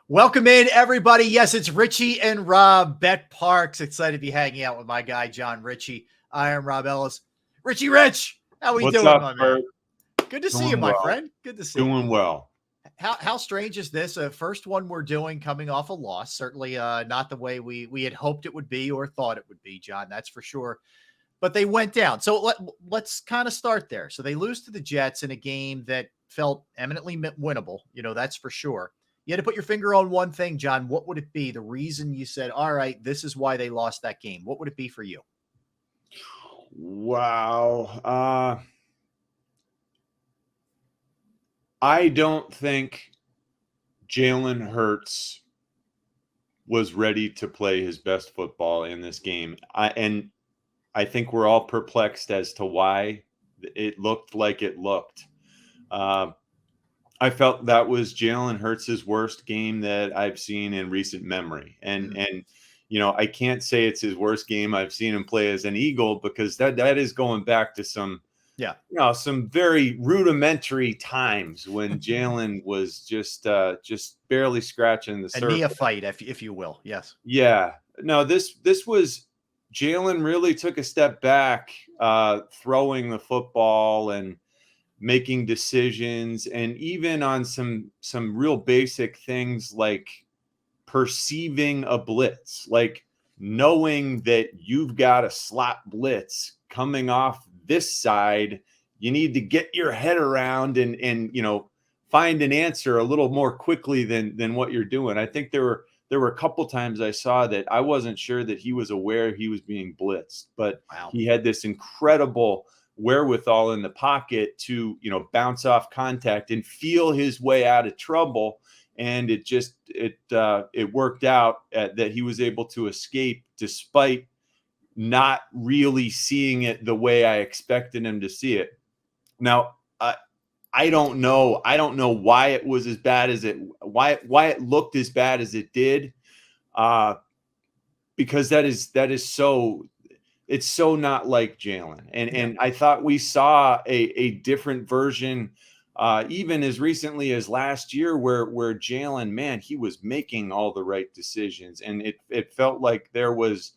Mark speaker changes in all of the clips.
Speaker 1: Welcome in, everybody. Yes, it's Ritchie and Rob, betPARX. Excited to be hanging out with my guy, John Ritchie. I am Rob Ellis. Richie Rich, how we
Speaker 2: What's
Speaker 1: doing,
Speaker 2: up,
Speaker 1: my man?
Speaker 2: Bert?
Speaker 1: Good to see you,
Speaker 2: Doing
Speaker 1: my
Speaker 2: well.
Speaker 1: friend. Good to see you.
Speaker 2: Doing well.
Speaker 1: How strange is this? First one we're doing coming off a loss. Certainly not the way we had hoped it would be or thought it would be, John. That's for sure. But they went down. So let's kind of start there. So they lose to the Jets in a game that felt eminently winnable. That's for sure. You had to put your finger on one thing, John. What would it be? The reason you said, all right, this is why they lost that game. What would it be for you?
Speaker 2: Wow. I don't think Jalen Hurts was ready to play his best football in this game. I think we're all perplexed as to why it looked like it looked. I felt that was Jalen Hurts' worst game that I've seen in recent memory. And I can't say it's his worst game I've seen him play as an Eagle, because that is going back to some very rudimentary times when Jalen was just barely scratching the surface.
Speaker 1: A neophyte, if you will. Yes.
Speaker 2: Yeah. No, this was Jalen really took a step back, throwing the football and making decisions, and even on some real basic things like perceiving a blitz, like knowing that you've got a slot blitz coming off this side. You need to get your head around and find an answer a little more quickly than what you're doing. I think there were a couple times I saw that I wasn't sure that he was aware he was being blitzed, but
Speaker 1: Wow.
Speaker 2: He had this incredible wherewithal in the pocket to bounce off contact and feel his way out of trouble. And it worked out that he was able to escape despite not really seeing it the way I expected him to see it. Now, I don't know why it was as bad as why it looked as bad as it did, because that is so. It's so not like Jalen. And I thought we saw a different version, even as recently as last year, where Jalen, man, he was making all the right decisions. And it felt like there was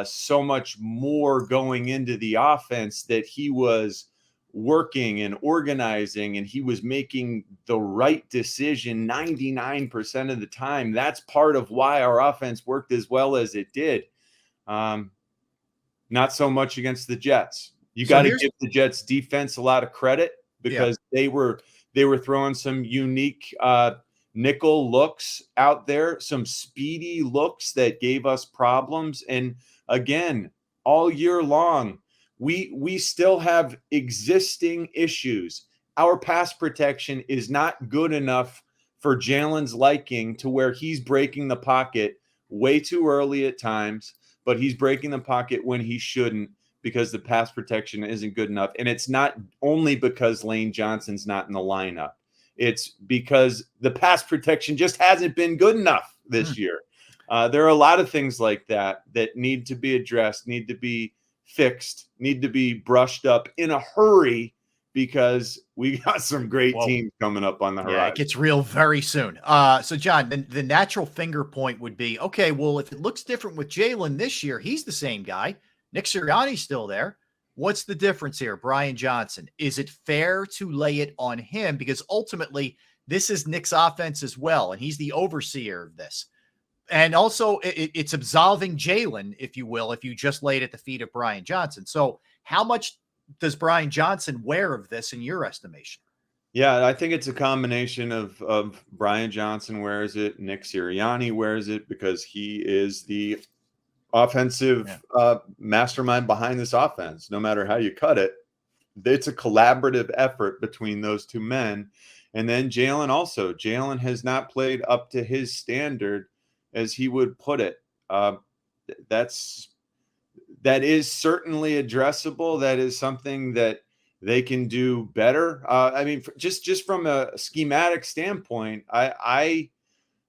Speaker 2: so much more going into the offense, that he was working and organizing, and he was making the right decision 99% of the time. That's part of why our offense worked as well as it did. Not so much against the Jets. You got to give the Jets defense a lot of credit, because they were throwing some unique nickel looks out there, some speedy looks that gave us problems. And again, all year long, we still have existing issues. Our pass protection is not good enough for Jalen's liking, to where he's breaking the pocket way too early at times. But he's breaking the pocket when he shouldn't, because the pass protection isn't good enough. And it's not only because Lane Johnson's not in the lineup. It's because the pass protection just hasn't been good enough this year. There are a lot of things like that need to be addressed, need to be fixed, need to be brushed up in a hurry, because we got some great teams coming up on the horizon.
Speaker 1: Yeah, it gets real very soon. So, John, the natural finger point would be, okay, well, if it looks different with Jalen this year, he's the same guy. Nick Sirianni's still there. What's the difference here? Brian Johnson. Is it fair to lay it on him? Because ultimately, this is Nick's offense as well, and he's the overseer of this. And also, it's absolving Jalen, if you will, if you just lay it at the feet of Brian Johnson. So how much does Brian Johnson wear of this in your estimation?
Speaker 2: Yeah, I think it's a combination of Brian Johnson wears it, Nick Sirianni wears it, because he is the offensive mastermind behind this offense. No matter how you cut it, it's a collaborative effort between those two men. And then Jalen has not played up to his standard, as he would put it. That is certainly addressable. That is something that they can do better. I mean, just from a schematic standpoint, I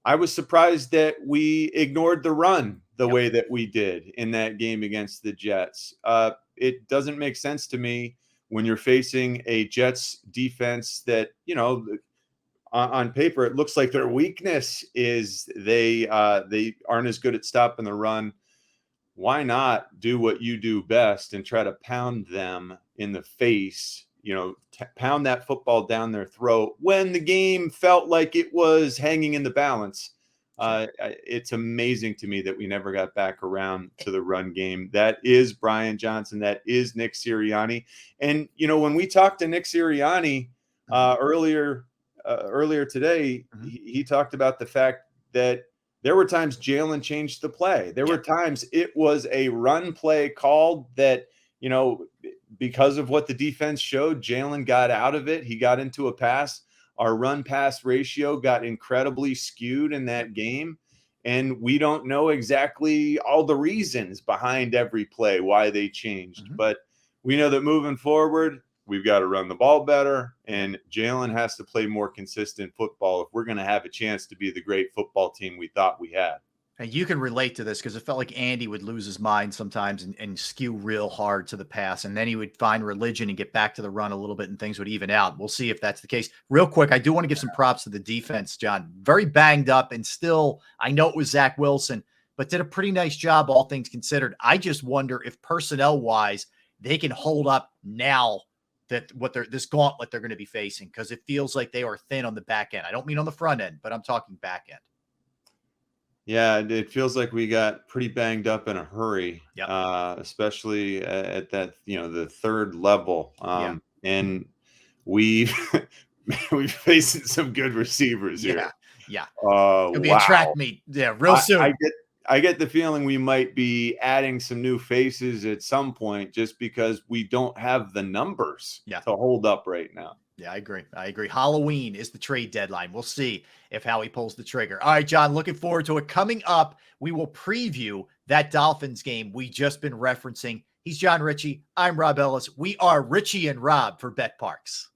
Speaker 2: was surprised that we ignored the run the way that we did in that game against the Jets. It doesn't make sense to me when you're facing a Jets defense that, on paper, it looks like their weakness is they aren't as good at stopping the run. Why not do what you do best and try to pound them in the face, pound that football down their throat when the game felt like it was hanging in the balance. It's amazing to me that we never got back around to the run game. That is Brian Johnson. That is Nick Sirianni. And, when we talked to Nick Sirianni earlier today, he talked about the fact that there were times Jalen changed the play. There were times it was a run play called that, because of what the defense showed, Jalen got out of it. He got into a pass. Our run pass ratio got incredibly skewed in that game. And we don't know exactly all the reasons behind every play, why they changed. But we know that moving forward, we've got to run the ball better, and Jalen has to play more consistent football if we're going to have a chance to be the great football team we thought we had.
Speaker 1: And you can relate to this because it felt like Andy would lose his mind sometimes and skew real hard to the pass. And then he would find religion and get back to the run a little bit and things would even out. We'll see if that's the case. Real quick, I do want to give some props to the defense, John. Very banged up and still, I know it was Zach Wilson, but did a pretty nice job, all things considered. I just wonder if personnel-wise, they can hold up now that this gauntlet they're going to be facing, because it feels like they are thin on the back end. I don't mean on the front end, but I'm talking back end.
Speaker 2: Yeah, it feels like we got pretty banged up in a hurry, especially at that, the third level. And we've facing some good receivers here.
Speaker 1: Yeah. It'll be a track meet. Yeah, real soon.
Speaker 2: I get the feeling we might be adding some new faces at some point just because we don't have the numbers to hold up right now.
Speaker 1: Yeah, I agree. Halloween is the trade deadline. We'll see if Howie pulls the trigger. All right, John, looking forward to it. Coming up, we will preview that Dolphins game we just been referencing. He's John Ritchie. I'm Rob Ellis. We are Ritchie and Rob for betPARX.